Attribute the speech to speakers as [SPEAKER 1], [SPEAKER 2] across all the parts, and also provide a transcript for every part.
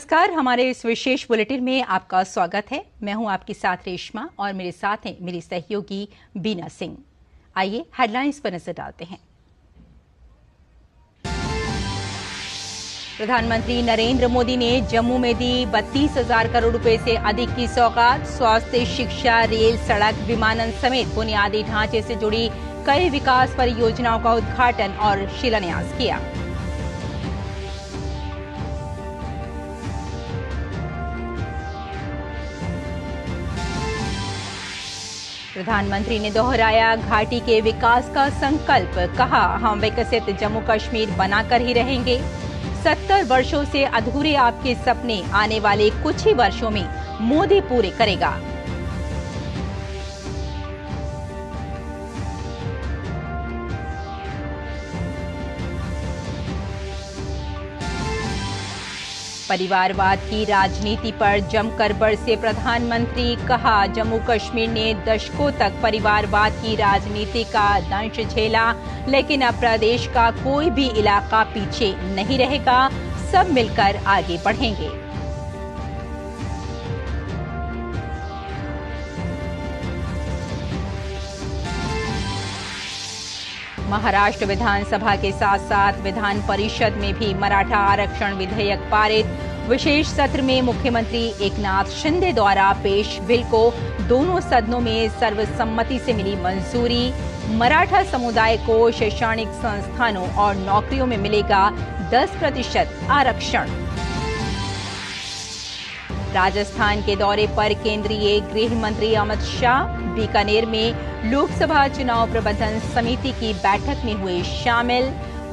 [SPEAKER 1] नमस्कार, हमारे इस विशेष बुलेटिन में आपका स्वागत है। मैं हूं आपके साथ रेशमा और मेरे साथ हैं मेरी सहयोगी बीना सिंह। आइए हेडलाइंस पर नजर डालते हैं। प्रधानमंत्री नरेंद्र मोदी ने जम्मू में दी 32,000 करोड़ रुपए से अधिक की सौगात। स्वास्थ्य, शिक्षा, रेल, सड़क, विमानन समेत बुनियादी ढांचे से जुड़ी कई विकास परियोजनाओं का उद्घाटन और शिलान्यास किया। प्रधानमंत्री ने दोहराया घाटी के विकास का संकल्प। कहा, हम विकसित जम्मू कश्मीर बनाकर ही रहेंगे। 70 वर्षों से अधूरे आपके सपने आने वाले कुछ ही वर्षों में मोदी पूरे करेगा। परिवारवाद की राजनीति पर जमकर बरसे प्रधानमंत्री। कहा, जम्मू कश्मीर ने दशकों तक परिवारवाद की राजनीति का दंश झेला, लेकिन अब प्रदेश का कोई भी इलाका पीछे नहीं रहेगा। सब मिलकर आगे बढ़ेंगे। महाराष्ट्र विधानसभा के साथ साथ विधान परिषद में भी मराठा आरक्षण विधेयक पारित। विशेष सत्र में मुख्यमंत्री एकनाथ शिंदे द्वारा पेश बिल को दोनों सदनों में सर्वसम्मति से मिली मंजूरी। मराठा समुदाय को शैक्षणिक संस्थानों और नौकरियों में मिलेगा 10% आरक्षण। राजस्थान के दौरे पर केंद्रीय गृह मंत्री अमित शाह बीकानेर में लोकसभा चुनाव प्रबंधन समिति की बैठक में हुए शामिल।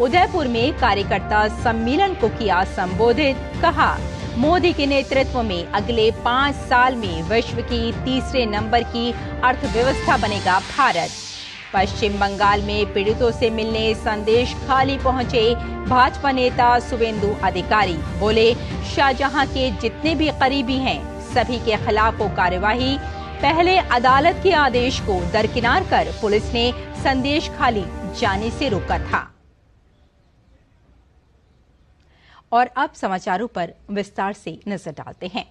[SPEAKER 1] उदयपुर में कार्यकर्ता सम्मेलन को किया संबोधित। कहा, मोदी के नेतृत्व में अगले 5 साल में विश्व की तीसरे नंबर की अर्थव्यवस्था बनेगा भारत। पश्चिम बंगाल में पीड़ितों से मिलने संदेश खाली पहुंचे भाजपा नेता शुवेंदु अधिकारी। बोले, शाहजहां के जितने भी करीबी हैं सभी के खिलाफ हो कार्यवाही। पहले अदालत के आदेश को दरकिनार कर पुलिस ने संदेश खाली जाने से रोका था। और अब समाचारों पर विस्तार से नजर डालते हैं।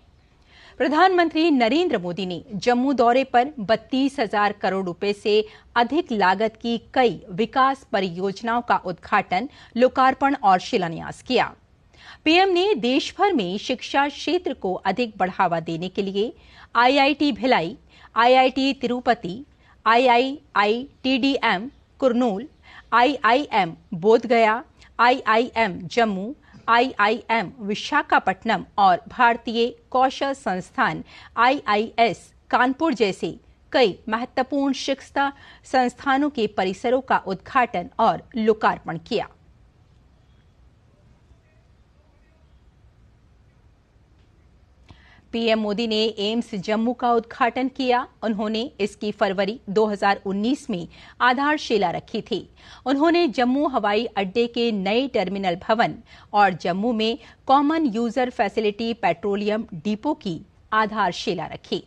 [SPEAKER 1] प्रधानमंत्री नरेंद्र मोदी ने जम्मू दौरे पर 32,000 करोड़ रुपए से अधिक लागत की कई विकास परियोजनाओं का उद्घाटन, लोकार्पण और शिलान्यास किया। पीएम ने देश भर में शिक्षा क्षेत्र को अधिक बढ़ावा देने के लिए IIT Bhilai, IIT Tirupati, IITDM Kurnool, IIM Bodhgaya, IIM Jammu, IIM Visakhapatnam और भारतीय कौशल संस्थान आईआईएस कानपुर जैसे कई महत्वपूर्ण शिक्षा संस्थानों के परिसरों का उद्घाटन और लोकार्पण किया। पीएम मोदी ने एम्स जम्मू का उद्घाटन किया। उन्होंने इसकी फरवरी 2019 में आधारशिला रखी थी। उन्होंने जम्मू हवाई अड्डे के नए टर्मिनल भवन और जम्मू में common user facility petroleum depot की आधारशिला रखी।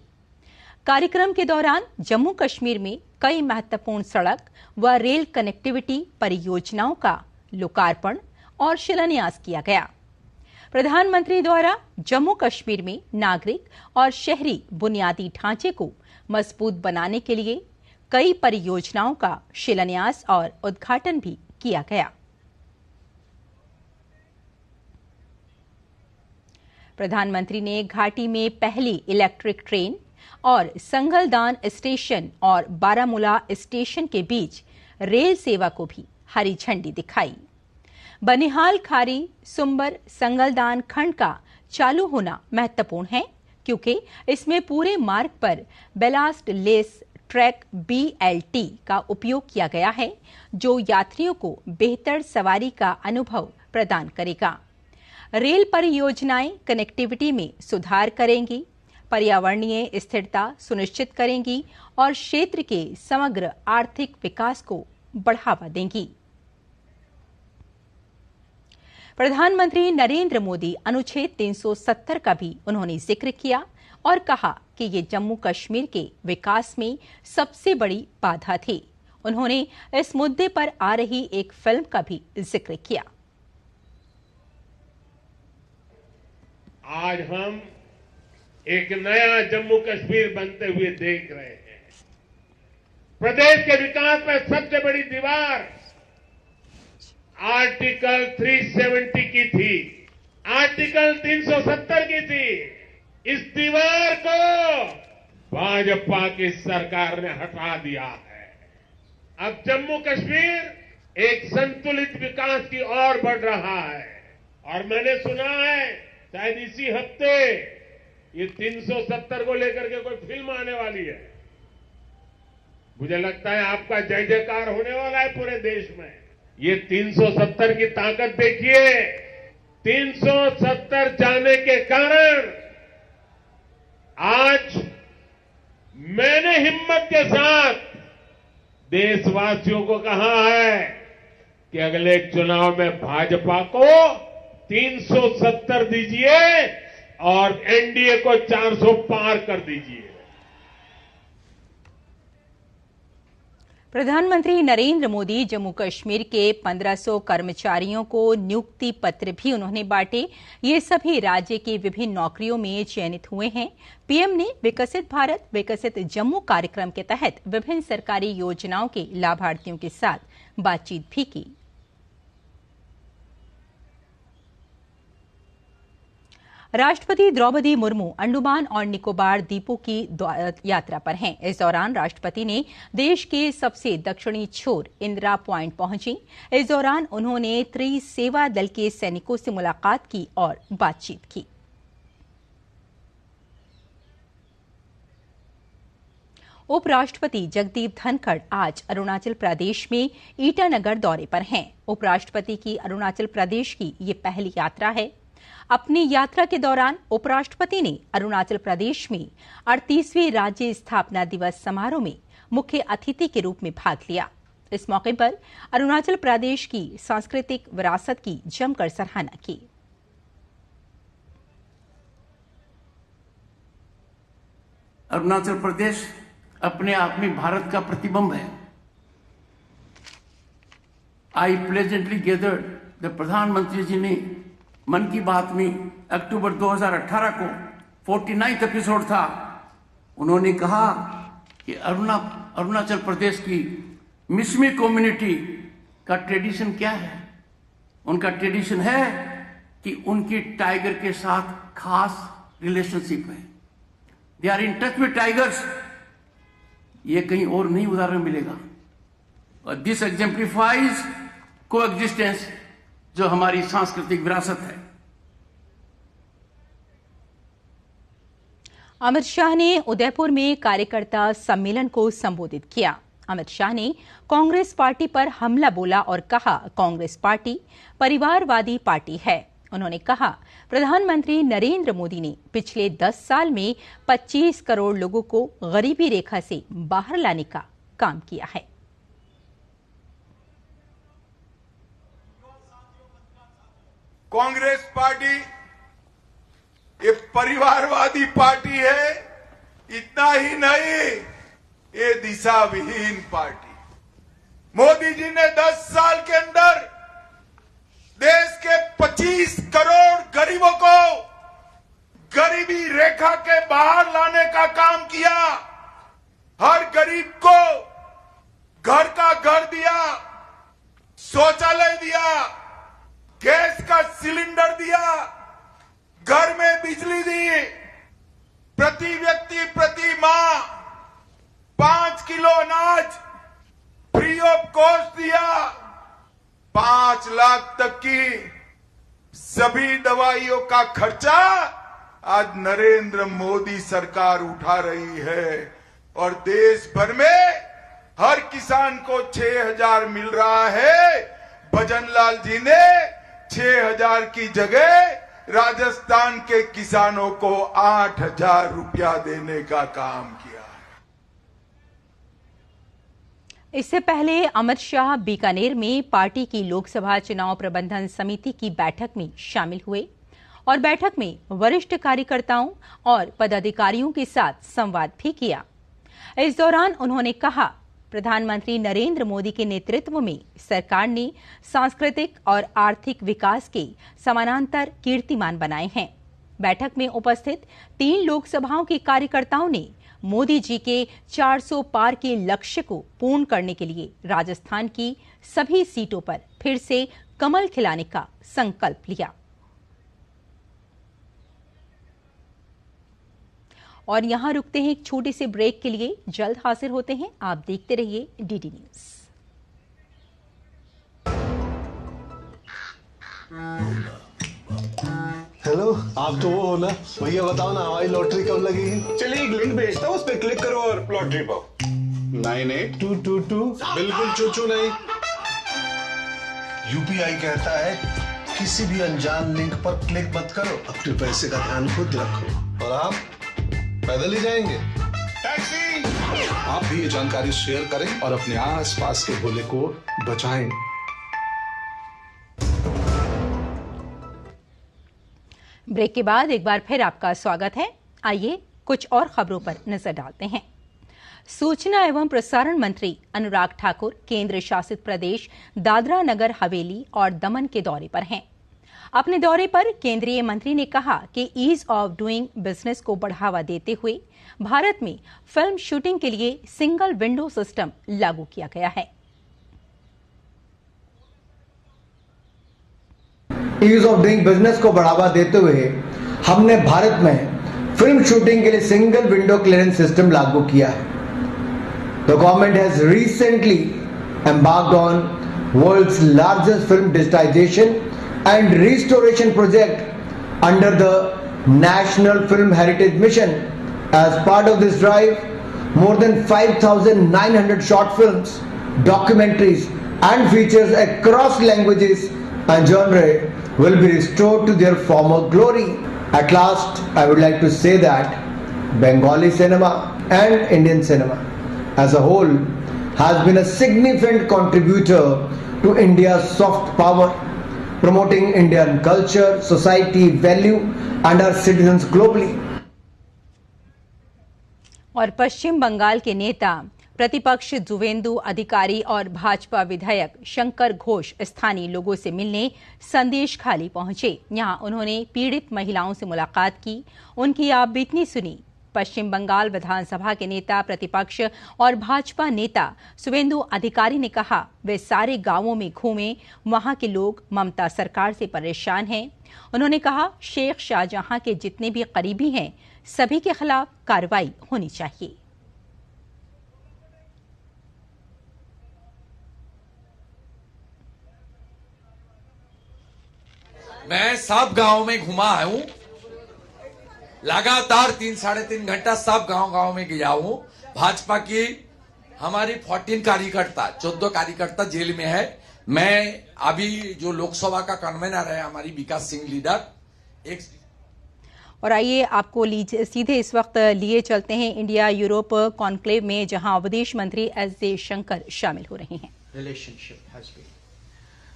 [SPEAKER 1] कार्यक्रम के दौरान जम्मू कश्मीर में कई महत्वपूर्ण सड़क व रेल कनेक्टिविटी परियोजनाओं का लोकार्पण और शिलान्यास किया गया। प्रधानमंत्री द्वारा जम्मू कश्मीर में नागरिक और शहरी बुनियादी ढांचे को मजबूत बनाने के लिए कई परियोजनाओं का शिलान्यास और उद्घाटन भी किया गया। प्रधानमंत्री ने घाटी में पहली इलेक्ट्रिक ट्रेन और संगलदान स्टेशन और बारामूला स्टेशन के बीच रेल सेवा को भी हरी झंडी दिखाई। बनिहाल खारी सुंबर संगलदान खंड का चालू होना महत्वपूर्ण है, क्योंकि इसमें पूरे मार्ग पर बेलास्ट लेस ट्रैक BLT का उपयोग किया गया है, जो यात्रियों को बेहतर सवारी का अनुभव प्रदान करेगा। रेल परियोजनाएं कनेक्टिविटी में सुधार करेंगी, पर्यावरणीय स्थिरता सुनिश्चित करेंगी और क्षेत्र के समग्र आर्थिक विकास को बढ़ावा देंगी। प्रधानमंत्री नरेंद्र मोदी अनुच्छेद 370 का भी उन्होंने जिक्र किया और कहा कि ये जम्मू कश्मीर के विकास में सबसे बड़ी बाधा थी। उन्होंने इस मुद्दे पर आ रही एक फिल्म का भी जिक्र किया।
[SPEAKER 2] आज हम एक नया जम्मू कश्मीर बनते हुए देख रहे हैं। प्रदेश के विकास में सबसे बड़ी दीवार आर्टिकल 370 की थी, आर्टिकल 370 की थी। इस दीवार को भाजपा की सरकार ने हटा दिया है। अब जम्मू कश्मीर एक संतुलित विकास की ओर बढ़ रहा है। और मैंने सुना है शायद इसी हफ्ते ये 370 को लेकर के कोई फिल्म आने वाली है। मुझे लगता है आपका जय जयकार होने वाला है पूरे देश में। ये 370 की ताकत देखिए। 370 जाने के कारण आज मैंने हिम्मत के साथ देशवासियों को कहा है कि अगले चुनाव में भाजपा को 370 दीजिए और एनडीए को 400 पार कर दीजिए।
[SPEAKER 1] प्रधानमंत्री नरेंद्र मोदी जम्मू कश्मीर के 1500 कर्मचारियों को नियुक्ति पत्र भी उन्होंने बांटे। ये सभी राज्य की विभिन्न नौकरियों में चयनित हुए हैं। पीएम ने विकसित भारत विकसित जम्मू कार्यक्रम के तहत विभिन्न सरकारी योजनाओं के लाभार्थियों के साथ बातचीत भी की। राष्ट्रपति द्रौपदी मुर्मू अंडमान और निकोबार द्वीपों की यात्रा पर हैं। इस दौरान राष्ट्रपति ने देश के सबसे दक्षिणी छोर इंदिरा पॉइंट पहुंची। इस दौरान उन्होंने त्रिसेवा दल के सैनिकों से मुलाकात की और बातचीत की। उपराष्ट्रपति जगदीप धनखड़ आज अरुणाचल प्रदेश में ईटानगर दौरे पर हैं। उपराष्ट्रपति की अरुणाचल प्रदेश की ये पहली यात्रा है। अपनी यात्रा के दौरान उपराष्ट्रपति ने अरुणाचल प्रदेश में 38वें राज्य स्थापना दिवस समारोह में मुख्य अतिथि के रूप में भाग लिया। इस मौके पर अरुणाचल प्रदेश की सांस्कृतिक विरासत की जमकर सराहना की।
[SPEAKER 3] अरुणाचल प्रदेश अपने आप में भारत का प्रतिबिंब है। आई प्लेजेंटली गेदर्ड द प्रधानमंत्री जी ने मन की बात में अक्टूबर 2018 को 49वां एपिसोड था। उन्होंने कहा कि अरुणाचल प्रदेश की मिसमी कम्युनिटी का ट्रेडिशन क्या है। उनका ट्रेडिशन है कि उनकी टाइगर के साथ खास रिलेशनशिप है। They are in touch with tigers. ये कहीं और नहीं उदाहरण मिलेगा। और दिस एग्जेम्प्लीफाइज कोएग्जिस्टेंस, जो हमारी सांस्कृतिक विरासत है।
[SPEAKER 1] अमित शाह ने उदयपुर में कार्यकर्ता सम्मेलन को संबोधित किया। अमित शाह ने कांग्रेस पार्टी पर हमला बोला और कहा, कांग्रेस पार्टी परिवारवादी पार्टी है। उन्होंने कहा, प्रधानमंत्री नरेंद्र मोदी ने पिछले 10 साल में 25 करोड़ लोगों को गरीबी रेखा से बाहर लाने का काम किया है।
[SPEAKER 4] कांग्रेस पार्टी ये परिवारवादी पार्टी है। इतना ही नहीं, ये दिशा विहीन पार्टी। मोदी जी ने 10 साल के अंदर देश के 25 करोड़ गरीबों को गरीबी रेखा के बाहर लाने का काम किया। हर गरीब को घर का घर दिया, शौचालय दिया, गैस का सिलेंडर दिया, घर में बिजली दी, प्रति व्यक्ति प्रति माह 5 किलो अनाज फ्री ऑफ कॉस्ट दिया। 5 लाख तक की सभी दवाइयों का खर्चा आज नरेंद्र मोदी सरकार उठा रही है। और देश भर में हर किसान को 6,000 मिल रहा है। भजनलाल जी ने 6,000 की जगह राजस्थान के किसानों को 8,000 रुपया देने का काम किया।
[SPEAKER 1] इससे पहले अमित शाह बीकानेर में पार्टी की लोकसभा चुनाव प्रबंधन समिति की बैठक में शामिल हुए और बैठक में वरिष्ठ कार्यकर्ताओं और पदाधिकारियों के साथ संवाद भी किया। इस दौरान उन्होंने कहा, प्रधानमंत्री नरेंद्र मोदी के नेतृत्व में सरकार ने सांस्कृतिक और आर्थिक विकास के समानांतर कीर्तिमान बनाए हैं। बैठक में उपस्थित 3 लोकसभाओं के कार्यकर्ताओं ने मोदी जी के 400 पार के लक्ष्य को पूर्ण करने के लिए राजस्थान की सभी सीटों पर फिर से कमल खिलाने का संकल्प लिया। और यहां रुकते हैं एक छोटे से ब्रेक के लिए, जल्द हाजिर होते हैं। आप देखते रहिए डीडी न्यूज।
[SPEAKER 5] हेलो, आप तो वो हो ना भैया, बताओ ना हमारी लॉटरी कब लगेगी?
[SPEAKER 6] चलिए एक लिंक भेजता हूँ, उस पर क्लिक करो और लॉटरी पाओ।
[SPEAKER 5] 98222
[SPEAKER 6] बिल्कुल चूचू नहीं।
[SPEAKER 5] यूपीआई कहता है किसी भी अनजान लिंक पर क्लिक मत करो, अपने पैसे का ध्यान खुद रखो। और आप पैदल ही जाएंगे?
[SPEAKER 6] टैक्सी!
[SPEAKER 5] आप भी ये जानकारी शेयर करें और अपने आसपास के भोले को बचाएं।
[SPEAKER 1] ब्रेक के बाद एक बार फिर आपका स्वागत है। आइए कुछ और खबरों पर नजर डालते हैं। सूचना एवं प्रसारण मंत्री अनुराग ठाकुर केंद्र शासित प्रदेश दादरा नगर हवेली और दमन के दौरे पर हैं। अपने दौरे पर केंद्रीय मंत्री ने कहा कि ईज ऑफ डूइंग बिजनेस को बढ़ावा देते हुए भारत में फिल्म शूटिंग के लिए सिंगल विंडो सिस्टम लागू किया गया है।
[SPEAKER 7] ईज ऑफ डूइंग बिजनेस को बढ़ावा देते हुए हमने भारत में फिल्म शूटिंग के लिए सिंगल विंडो क्लियरेंस सिस्टम लागू किया है। The government has recently embarked on world's largest film digitization and restoration project under the National Film Heritage Mission. As part of this drive, more than 5,900 short films, documentaries and features across languages and genre will be restored to their former glory. At last, I would like to say that Bengali cinema and Indian cinema as a whole has been a significant contributor to India's soft power, promoting Indian culture, society, value and our citizens globally.
[SPEAKER 1] और पश्चिम बंगाल के नेता प्रतिपक्ष जुवेंदु अधिकारी और भाजपा विधायक शंकर घोष स्थानीय लोगों से मिलने संदेश खाली पहुंचे। यहां उन्होंने पीड़ित महिलाओं से मुलाकात की, उनकी आपबीती सुनी। पश्चिम बंगाल विधानसभा के नेता प्रतिपक्ष और भाजपा नेता शुवेंदु अधिकारी ने कहा वे सारे गांवों में घूमे, वहां के लोग ममता सरकार से परेशान हैं। उन्होंने कहा शेख शाहजहां के जितने भी करीबी हैं सभी के खिलाफ कार्रवाई होनी चाहिए।
[SPEAKER 8] मैं सब गांव में घुमा हूं, लगातार 3-3.5 घंटा सब गांव में गया हूं। भाजपा की हमारी 14 कार्यकर्ता 14 कार्यकर्ता जेल में है। मैं अभी जो लोकसभा का कन्वेनर है हमारी विकास सिंह लीडर एक।
[SPEAKER 1] और आइए आपको सीधे इस वक्त लिए चलते हैं इंडिया यूरोप कॉन्क्लेव में, जहां विदेश मंत्री एस जयशंकर शामिल हो रहे हैं।
[SPEAKER 9] Relationship has been,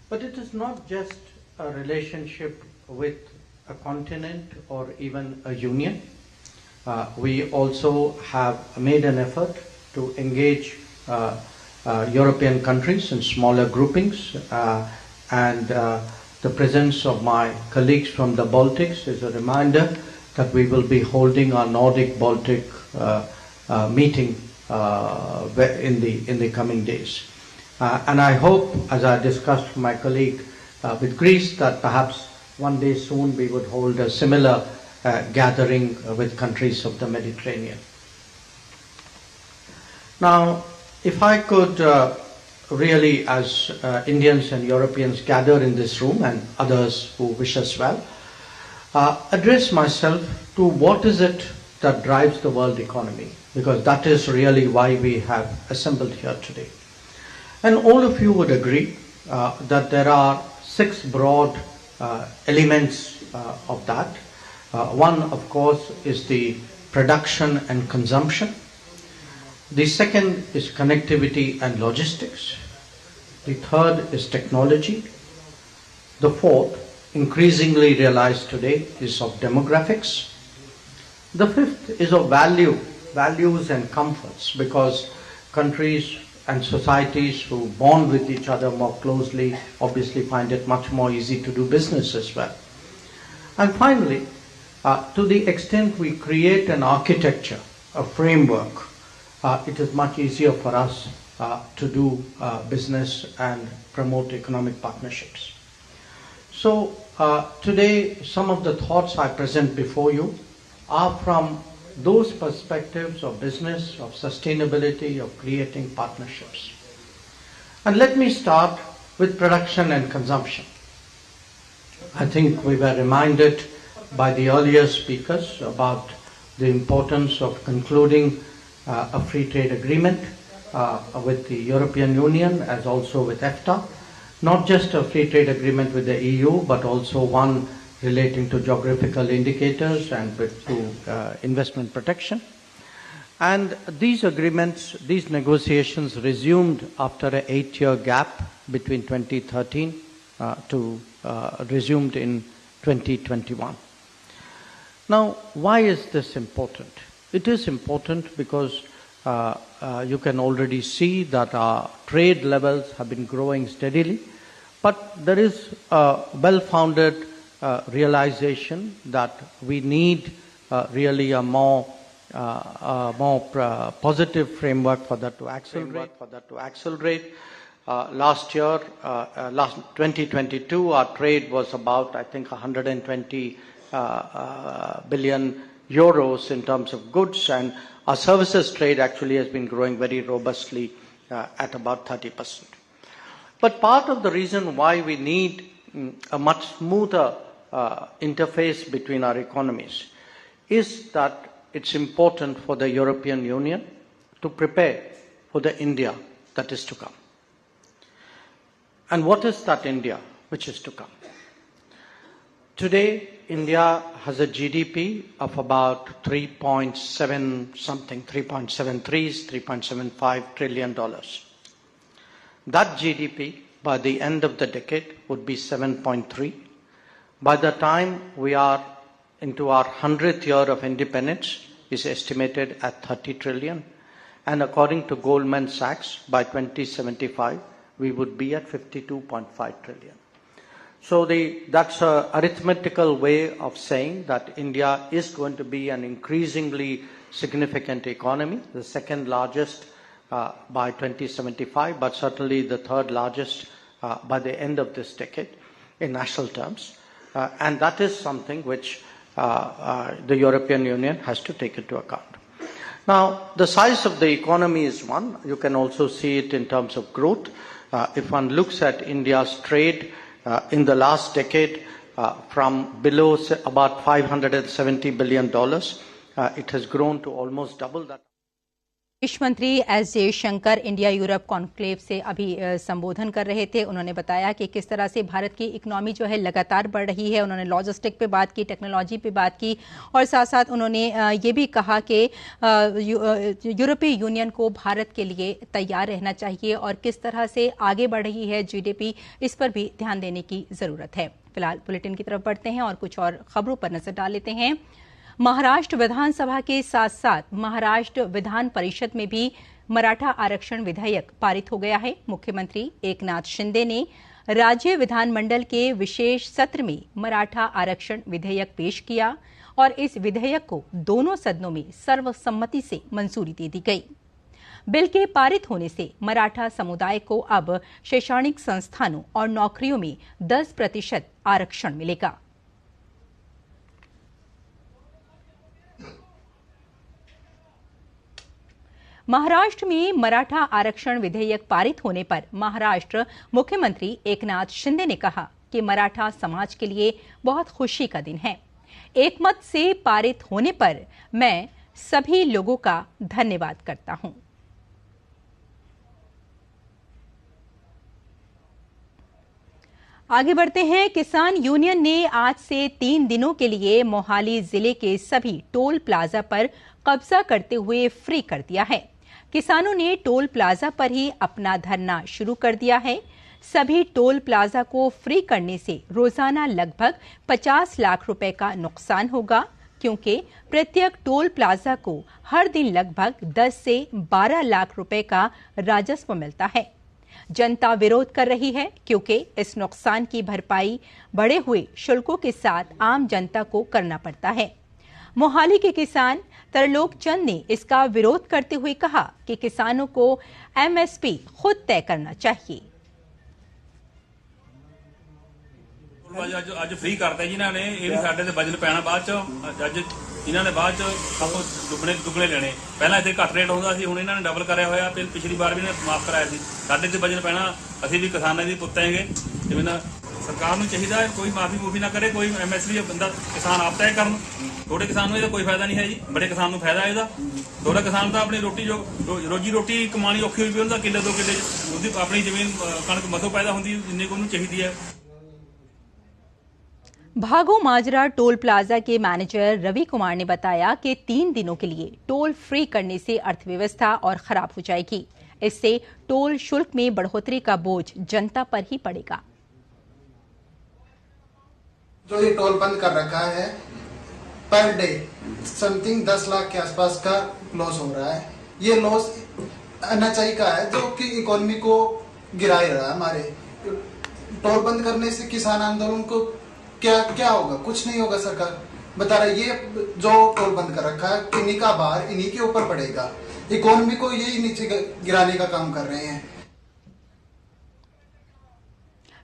[SPEAKER 9] but it is not just a relationship with a continent or even a union. We also have made an effort to engage European countries in smaller groupings, and the presence of my colleagues from the Baltics is a reminder that we will be holding our Nordic-Baltic meeting in the coming days. And I hope, as I discussed with my colleague with Greece, that perhaps one day soon we would hold a similar gathering with countries of the Mediterranean. Now, if I could really, as Indians and Europeans gather in this room and others who wish us well, address myself to what is it that drives the world economy, because that is really why we have assembled here today. And all of you would agree that there are 6 broad elements of that. One, of course, is the production and consumption. The second is connectivity and logistics. The third is technology. The fourth, increasingly realized today, is of demographics. The fifth is of values and comforts, because countries and societies who bond with each other more closely obviously find it much more easy to do business as well. And finally, To the extent we create an architecture, a framework, it is much easier for us to do business and promote economic partnerships. So today, some of the thoughts I present before you are from those perspectives of business, of sustainability, of creating partnerships. And let me start with production and consumption. I think we were reminded by the earlier speakers about the importance of concluding a free trade agreement with the European Union as also with EFTA. Not just a free trade agreement with the EU, but also one relating to geographical indicators and to investment protection. And these agreements, these negotiations resumed after an 8-year gap between 2013 resumed in 2021. Now, why is this important? It is important because you can already see that our trade levels have been growing steadily, but there is a well-founded realization that we need really a more positive framework for that to accelerate. Last year, 2022, our trade was about, I think, 120 billion euros in terms of goods, and our services trade actually has been growing very robustly at about 30%. But part of the reason why we need a much smoother interface between our economies is that it's important for the European Union to prepare for the India that is to come. And what is that India which is to come? Today, India has a GDP of about 3.75 trillion dollars. That GDP by the end of the decade would be 7.3. By the time we are into our 100th year of independence, is estimated at 30 trillion. And according to Goldman Sachs, by 2075, we would be at 52.5 trillion. So that's an arithmetical way of saying that India is going to be an increasingly significant economy, the second largest by 2075, but certainly the third largest by the end of this decade in national terms. And that is something which the European Union has to take into account. Now, the size of the economy is one. You can also see it in terms of growth. If one looks at India's trade in the last decade, from below about $570 billion, it has grown to almost double that.
[SPEAKER 1] विदेश मंत्री S Jaishankar India Europe conclave से अभी संबोधन कर रहे थे। उन्होंने बताया कि किस तरह से भारत की इकोनॉमी जो है लगातार बढ़ रही है। उन्होंने लॉजिस्टिक पे बात की, टेक्नोलॉजी पे बात की और साथ साथ उन्होंने ये भी कहा कि यूरोपीय यूनियन को भारत के लिए तैयार रहना चाहिए और किस तरह से आगे बढ़ रही है जीडीपी, इस पर भी ध्यान देने की जरूरत है। फिलहाल बुलेटिन की तरफ बढ़ते हैं और कुछ और खबरों पर नजर डाल लेते हैं। महाराष्ट्र विधानसभा के साथ साथ महाराष्ट्र विधान परिषद में भी मराठा आरक्षण विधेयक पारित हो गया है। मुख्यमंत्री एकनाथ शिंदे ने राज्य विधानमंडल के विशेष सत्र में मराठा आरक्षण विधेयक पेश किया और इस विधेयक को दोनों सदनों में सर्वसम्मति से मंजूरी दे दी गई। बिल के पारित होने से मराठा समुदाय को अब शैक्षणिक संस्थानों और नौकरियों में 10% आरक्षण मिलेगा। महाराष्ट्र में मराठा आरक्षण विधेयक पारित होने पर महाराष्ट्र मुख्यमंत्री एकनाथ शिंदे ने कहा कि मराठा समाज के लिए बहुत खुशी का दिन है। एकमत से पारित होने पर मैं सभी लोगों का धन्यवाद करता हूं। आगे बढ़ते हैं। किसान यूनियन ने आज से 3 दिनों के लिए मोहाली जिले के सभी टोल प्लाजा पर कब्जा करते हुए फ्री कर दिया है। किसानों ने टोल प्लाजा पर ही अपना धरना शुरू कर दिया है। सभी टोल प्लाजा को फ्री करने से रोजाना लगभग 50 लाख रुपए का नुकसान होगा, क्योंकि प्रत्येक टोल प्लाजा को हर दिन लगभग 10 से 12 लाख रुपए का राजस्व मिलता है। जनता विरोध कर रही है क्योंकि इस नुकसान की भरपाई बढ़े हुए शुल्कों के साथ आम जनता को करना पड़ता है। मोहाली के किसान तरलोक चंद ने इसका विरोध करते हुए कहा कि किसानों को एमएसपी खुद तय करना चाहिए।
[SPEAKER 10] ਅੱਜ ਫ੍ਰੀ ਕਰਤਾ ਜੀ ਇਹਨਾਂ ਨੇ, ਇਹ ਵੀ ਸਾਡੇ ਤੇ ਵਜਨ ਪੈਣਾ ਬਾਅਦ ਚ। ਅੱਜ ਇਹਨਾਂ ਨੇ ਬਾਅਦ ਚ ਆਪਾਂ ਦੁੱਗਣੇ ਲੈਣੇ। ਪਹਿਲਾਂ ਇੱਥੇ ਘੱਟ ਰੇਟ ਹੁੰਦਾ ਸੀ, ਹੁਣ ਇਹਨਾਂ ਨੇ ਡਬਲ ਕਰਿਆ ਹੋਇਆ। ਪਿਛਲੀ ਵਾਰ ਵੀ ਇਹਨਾਂ ਨੇ ਮਾਫ ਕਰਾਇਆ ਸੀ। ਸਾਡੇ ਤੇ ਵਜਨ ਪੈਣਾ, ਅਸੀਂ ਵੀ ਕਿਸਾਨਾਂ ਦੀ ਪੁੱਤ ਹੈਗੇ। ਜਿਵੇਂ ਨਾ ਸਰਕਾਰ ਨੂੰ ਚਾਹੀਦਾ ਹੈ ਕੋਈ ਮਾਫੀ ਨਾ ਕਰੇ, ਕੋਈ ਐਮਐਸਪੀ ਬੰਦਾ ਕਿਸਾਨ ਆਪ ਤੈਅ ਕਰਨ। ਛੋਟੇ ਕਿਸਾਨ ਨੂੰ ਇਹਦਾ ਕੋਈ ਫਾਇਦਾ ਨਹੀਂ ਹੈ ਜੀ, ਬੜੇ ਕਿਸਾਨ ਨੂੰ ਫਾਇਦਾ ਇਹਦਾ। ਛੋਟਾ ਕਿਸਾਨ ਤਾਂ ਆਪਣੀ ਰੋਜੀ ਰੋਟੀ ਕਮਾਣੀ ਔਖੀ ਹੋਈ ਵੀ, ਉਹਨਾਂ ਦਾ ਕਿੱਲੇ 2 ਕਿੱਲੇ ਉਹਦੀ ਆਪਣੀ ਜ਼ਮੀਨ ਕਣਕ ਮਸੋਂ ਪੈਦਾ ਹੁੰਦੀ ਜਿੰਨੇ ਕੋ ਉਹਨੂੰ ਚਾਹੀਦੀ ਹੈ।
[SPEAKER 1] भागो माजरा टोल प्लाजा के मैनेजर रवि कुमार ने बताया कि 3 दिनों के लिए टोल फ्री करने से अर्थव्यवस्था और खराब हो जाएगी। इससे टोल शुल्क में बढ़ोतरी का बोझ जनता पर ही पड़ेगा।
[SPEAKER 11] जो ये टोल बंद कर रखा है, पर डे समथिंग 10 लाख के आसपास का लॉस हो रहा है। ये लॉस एनएचआई का है जो कि इकोनॉमी को गिरा ही रहा है। हमारे टोल बंद करने से किसान आंदोलन को क्या होगा? कुछ नहीं होगा। सरकार बता रहा है ये जो टोल बंद कर रखा है इन्हीं का भार इन्हीं के ऊपर पड़ेगा। इकोनॉमी को यही नीचे गिराने का काम कर रहे हैं।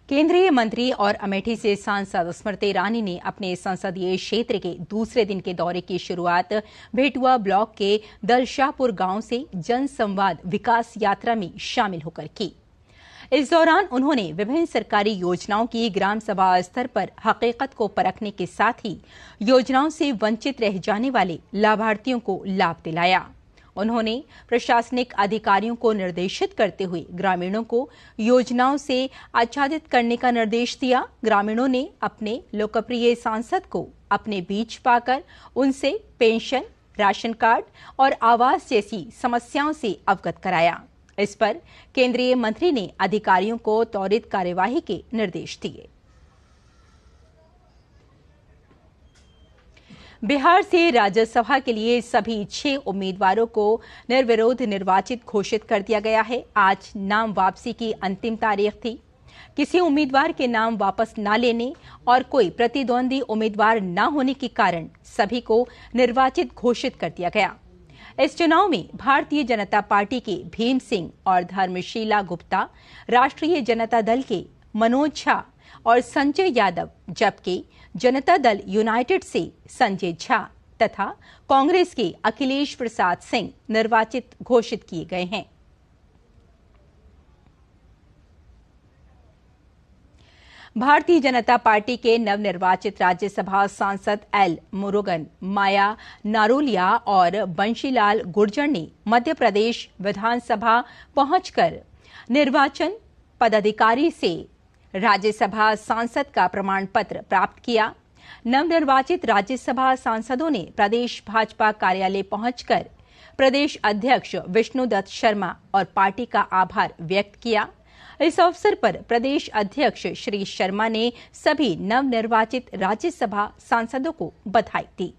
[SPEAKER 1] केंद्रीय मंत्री और अमेठी से सांसद स्मृति ईरानी ने अपने संसदीय क्षेत्र के दूसरे दिन के दौरे की शुरुआत भेटुआ ब्लॉक के दलशाहपुर गांव से जनसंवाद विकास यात्रा में शामिल होकर की। इस दौरान उन्होंने विभिन्न सरकारी योजनाओं की ग्राम सभा स्तर पर हकीकत को परखने के साथ ही योजनाओं से वंचित रह जाने वाले लाभार्थियों को लाभ दिलाया। उन्होंने प्रशासनिक अधिकारियों को निर्देशित करते हुए ग्रामीणों को योजनाओं से आच्छादित करने का निर्देश दिया। ग्रामीणों ने अपने लोकप्रिय सांसद को अपने बीच पाकर उनसे पेंशन, राशन कार्ड और आवास जैसी समस्याओं से अवगत कराया। इस पर केंद्रीय मंत्री ने अधिकारियों को त्वरित कार्यवाही के निर्देश दिए। बिहार से राज्यसभा के लिए सभी 6 उम्मीदवारों को निर्विरोध निर्वाचित घोषित कर दिया गया है। आज नाम वापसी की अंतिम तारीख थी। किसी उम्मीदवार के नाम वापस न लेने और कोई प्रतिद्वंदी उम्मीदवार न होने के कारण सभी को निर्वाचित घोषित कर दिया गया। इस चुनाव में भारतीय जनता पार्टी के भीम सिंह और धर्मशीला गुप्ता, राष्ट्रीय जनता दल के मनोज झा और संजय यादव, जबकि जनता दल यूनाइटेड से संजय झा तथा कांग्रेस के अखिलेश प्रसाद सिंह निर्वाचित घोषित किए गए हैं। भारतीय जनता पार्टी के नवनिर्वाचित राज्यसभा सांसद एल मुरुगन, माया नारोलिया और बंशीलाल गुर्जर ने मध्य प्रदेश विधानसभा पहुंचकर निर्वाचन पदाधिकारी से राज्यसभा सांसद का प्रमाण पत्र प्राप्त किया। नवनिर्वाचित राज्यसभा सांसदों ने प्रदेश भाजपा कार्यालय पहुंचकर प्रदेश अध्यक्ष विष्णुदत्त शर्मा और पार्टी का आभार व्यक्त किया। इस अवसर पर प्रदेश अध्यक्ष श्री शर्मा ने सभी नवनिर्वाचित राज्यसभा सांसदों को बधाई दी।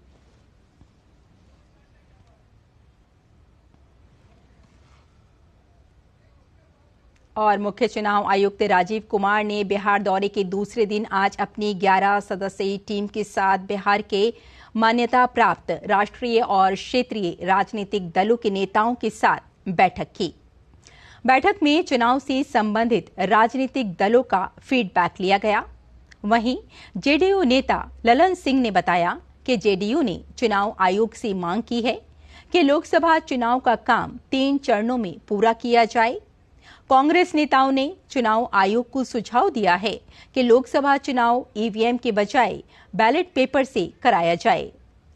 [SPEAKER 1] और मुख्य चुनाव आयुक्त राजीव कुमार ने बिहार दौरे के दूसरे दिन आज अपनी 11 सदस्यीय टीम के साथ बिहार के मान्यता प्राप्त राष्ट्रीय और क्षेत्रीय राजनीतिक दलों के नेताओं के साथ बैठक की। बैठक में चुनाव से संबंधित राजनीतिक दलों का फीडबैक लिया गया। वहीं जेडीयू नेता ललन सिंह ने बताया कि जेडीयू ने चुनाव आयोग से मांग की है कि लोकसभा चुनाव का काम 3 चरणों में पूरा किया जाए। कांग्रेस नेताओं ने चुनाव आयोग को सुझाव दिया है कि लोकसभा चुनाव ईवीएम के बजाय बैलेट पेपर से कराया जाए।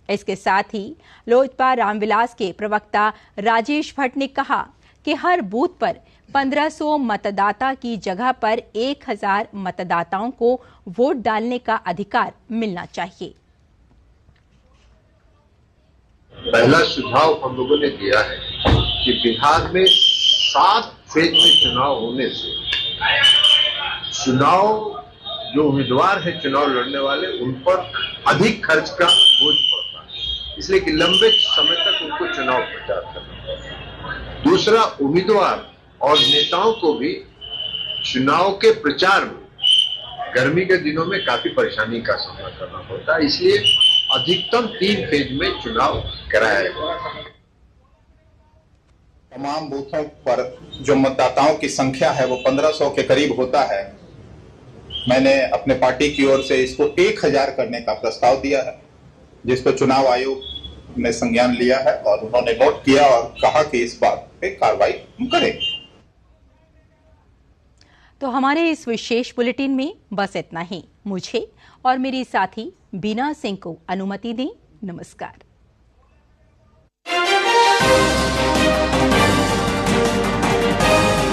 [SPEAKER 1] इसके साथ ही लोजपा रामविलास के प्रवक्ता राजेश भट्ट ने कहा कि हर बूथ पर 1500 मतदाता की जगह पर 1000 मतदाताओं को वोट डालने का अधिकार मिलना चाहिए।
[SPEAKER 12] पहला सुझाव हम लोगों ने दिया है कि बिहार में 7 फेज में चुनाव होने से चुनाव जो उम्मीदवार है चुनाव लड़ने वाले उन पर अधिक खर्च का बोझ पड़ता है, इसलिए कि लंबे समय तक उनको चुनाव प्रचार करना। दूसरा, उम्मीदवार और नेताओं को भी चुनाव के प्रचार में गर्मी के दिनों में काफी परेशानी का सामना करना होता है, इसलिए अधिकतम 3 फेज में चुनाव कराया गया।
[SPEAKER 13] तमाम बूथों पर जो मतदाताओं की संख्या है वो 1500 के करीब होता है। मैंने अपने पार्टी की ओर से इसको 1000 करने का प्रस्ताव दिया है, जिसको चुनाव आयोग ने संज्ञान लिया है और उन्होंने नोट किया और कहा कि इस बात पे कार्रवाई करेंगे।
[SPEAKER 1] तो हमारे इस विशेष बुलेटिन में बस इतना ही। मुझे और मेरी साथी बीना सिंह को अनुमति दें। नमस्कार।